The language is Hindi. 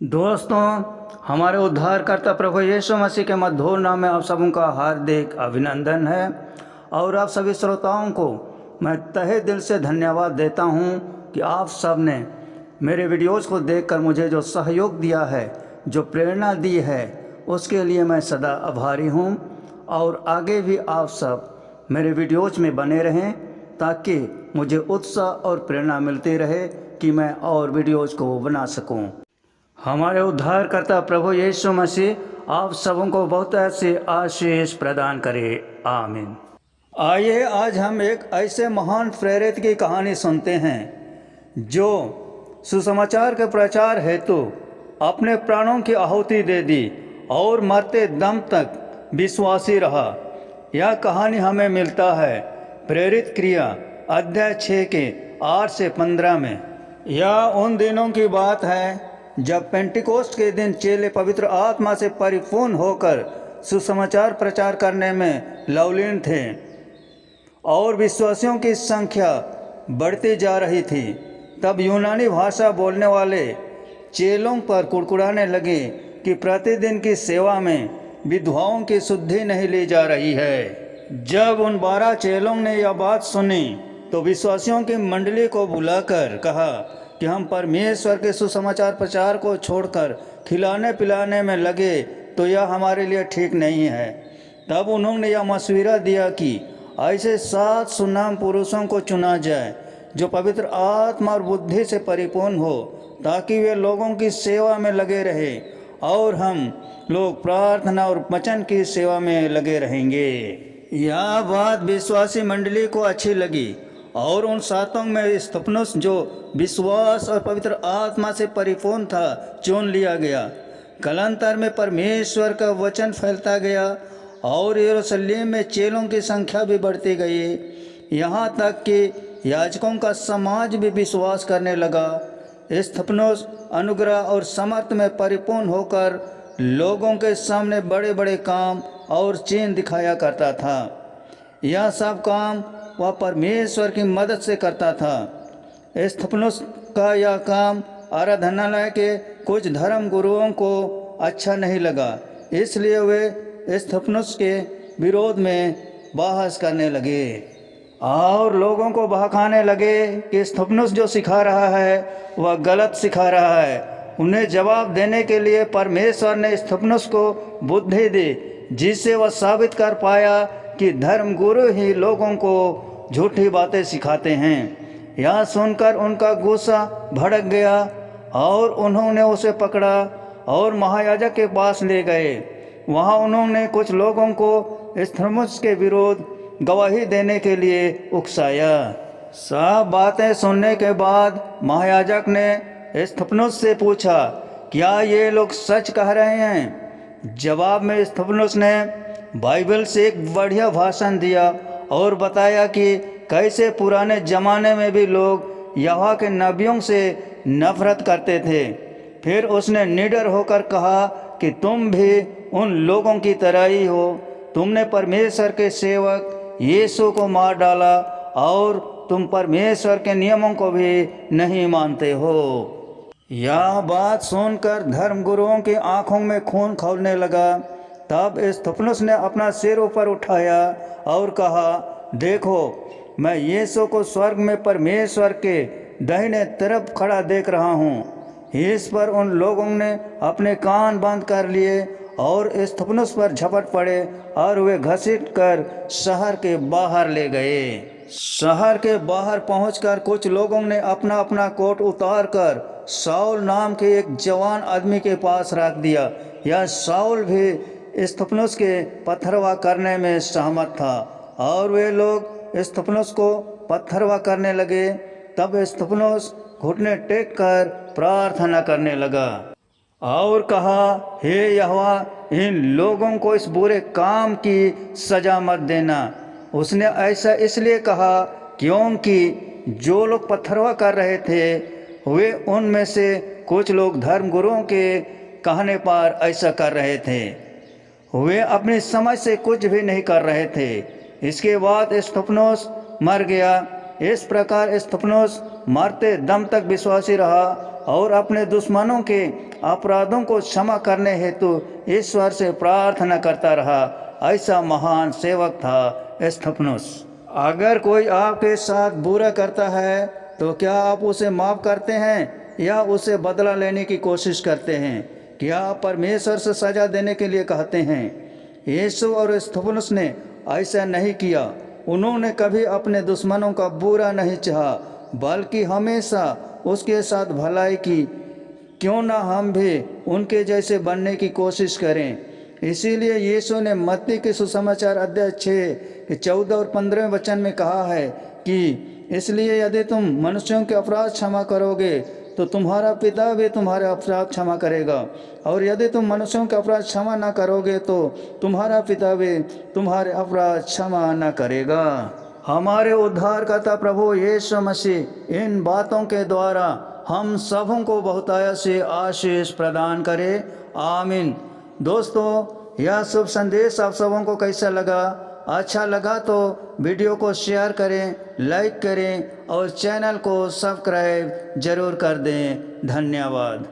दोस्तों, हमारे उद्धारकर्ता प्रभु यीशु मसीह के मधुर नाम में आप सबों का हार्दिक अभिनंदन है। और आप सभी श्रोताओं को मैं तहे दिल से धन्यवाद देता हूं कि आप सब ने मेरे वीडियोस को देखकर मुझे जो सहयोग दिया है, जो प्रेरणा दी है, उसके लिए मैं सदा आभारी हूं। और आगे भी आप सब मेरे वीडियोज में बने रहें ताकि मुझे उत्साह और प्रेरणा मिलती रहे कि मैं और वीडियोज़ को बना सकूं। हमारे उद्धारकर्ता प्रभु यीशु मसीह आप सबों को बहुत ऐसी आशीष प्रदान करे। आमीन। आइए आज हम एक ऐसे महान प्रेरित की कहानी सुनते हैं जो सुसमाचार के प्रचार हेतु अपने प्राणों की आहुति दे दी और मरते दम तक विश्वासी रहा। यह कहानी हमें मिलता है प्रेरित क्रिया अध्याय 6 के 8 से 15 में। यह उन दिनों की बात है जब पेंटिकोस्ट के दिन चेले पवित्र आत्मा से परिपूर्ण होकर सुसमाचार प्रचार करने में लवलीन थे और विश्वासियों की संख्या बढ़ती जा रही थी। तब यूनानी भाषा बोलने वाले चेलों पर कुड़कुड़ाने लगे कि प्रतिदिन की सेवा में विधवाओं की शुद्धि नहीं ली जा रही है। जब उन 12 चेलों ने यह बात सुनी तो विश्वासियों की मंडली को बुलाकर कहा कि हम परमेश्वर के सुसमाचार प्रचार को छोड़कर खिलाने पिलाने में लगे तो यह हमारे लिए ठीक नहीं है। तब उन्होंने यह मशविरा दिया कि ऐसे 7 सुनाम पुरुषों को चुना जाए जो पवित्र आत्मा और बुद्धि से परिपूर्ण हो, ताकि वे लोगों की सेवा में लगे रहे और हम लोग प्रार्थना और वचन की सेवा में लगे रहेंगे। यह बात विश्वासी मंडली को अच्छी लगी और उन 7 में स्तिफनुस, जो विश्वास और पवित्र आत्मा से परिपूर्ण था, चुन लिया गया। कालांतर में परमेश्वर का वचन फैलता गया और यरूशलेम में चेलों की संख्या भी बढ़ती गई, यहाँ तक कि याजकों का समाज भी विश्वास करने लगा। स्तिफनुस अनुग्रह और समर्थ में परिपूर्ण होकर लोगों के सामने बड़े बड़े काम और चिन्ह दिखाया करता था। यह सब काम वह परमेश्वर की मदद से करता था। स्तिफनुस का यह काम आराधनालय के कुछ धर्म गुरुओं को अच्छा नहीं लगा, इसलिए वे स्तिफनुस के विरोध में बहस करने लगे और लोगों को बहकाने लगे कि स्तिफनुस जो सिखा रहा है वह गलत सिखा रहा है। उन्हें जवाब देने के लिए परमेश्वर ने स्तिफनुस को बुद्धि दी, जिससे वह साबित कर पाया कि धर्म गुरु ही लोगों को झूठी बातें सिखाते हैं। यह सुनकर उनका गुस्सा भड़क गया और उन्होंने उसे पकड़ा और महायाजक के पास ले गए। वहाँ उन्होंने कुछ लोगों को स्तिफनुस के विरोध गवाही देने के लिए उकसाया। सब बातें सुनने के बाद महायाजक ने स्तिफनुस से पूछा, क्या ये लोग सच कह रहे हैं? जवाब में स्तिफनुस ने बाइबल से एक बढ़िया भाषण दिया और बताया कि कैसे पुराने ज़माने में भी लोग यहोवा के नबियों से नफरत करते थे। फिर उसने निडर होकर कहा कि तुम भी उन लोगों की तरह ही हो। तुमने परमेश्वर के सेवक यीशु को मार डाला और तुम परमेश्वर के नियमों को भी नहीं मानते हो। यह बात सुनकर धर्मगुरुओं की आंखों में खून खौलने लगा। तब स्तिफनुस ने अपना सिर ऊपर उठाया और कहा, देखो, मैं यीशु को स्वर्ग में परमेश्वर के दाहिने तरफ खड़ा देख रहा हूँ। इस पर उन लोगों ने अपने कान बंद कर लिए और स्तिफनुस पर झपट पड़े और वे घसीट कर शहर के बाहर ले गए। शहर के बाहर पहुंचकर कुछ लोगों ने अपना अपना कोट उतार कर शाऊल नाम के एक जवान आदमी के पास रख दिया। यह शाऊल भी स्तिफनुस के पत्थरवा करने में सहमत था और वे लोग स्तिफनुस को पत्थरवा करने लगे। तब स्तिफनुस घुटने टेक कर प्रार्थना करने लगा और कहा, हे यहोवा, इन लोगों को इस बुरे काम की सजा मत देना। उसने ऐसा इसलिए कहा क्योंकि जो लोग पत्थरवा कर रहे थे वे उनमें से कुछ लोग धर्मगुरुओं के कहने पर ऐसा कर रहे थे। वे अपनी समझ से कुछ भी नहीं कर रहे थे। इसके बाद स्तिफनुस मर गया। इस प्रकार स्तिफनुस मरते दम तक विश्वासी रहा और अपने दुश्मनों के अपराधों को क्षमा करने हेतु ईश्वर से प्रार्थना करता रहा। ऐसा महान सेवक था स्तेफनुस। अगर कोई आपके साथ बुरा करता है तो क्या आप उसे माफ़ करते हैं या उसे बदला लेने की कोशिश करते हैं? क्या आप परमेश्वर से सज़ा देने के लिए कहते हैं? यीशु और स्तेफनुस ने ऐसा नहीं किया। उन्होंने कभी अपने दुश्मनों का बुरा नहीं चाहा, बल्कि हमेशा उसके साथ भलाई की। क्यों ना हम भी उनके जैसे बनने की कोशिश करें। इसीलिए यीशु ने मत्ती के सुसमाचार अध्याय 6 14 और 15 वचन में कहा है कि इसलिए यदि तुम मनुष्यों के अपराध क्षमा करोगे तो तुम्हारा पिता भी तुम्हारे अपराध क्षमा करेगा, और यदि तुम मनुष्यों के अपराध क्षमा न करोगे तो तुम्हारा पिता भी तुम्हारे अपराध क्षमा न करेगा। हमारे उद्धारकर्ता प्रभु यीशु मसीह इन बातों के द्वारा हम सबों को बहुतायत से आशीष प्रदान करे। आमीन। दोस्तों, यह शुभ संदेश आप सबों को कैसा लगा? अच्छा लगा तो वीडियो को शेयर करें, लाइक करें और चैनल को सब्सक्राइब जरूर कर दें। धन्यवाद।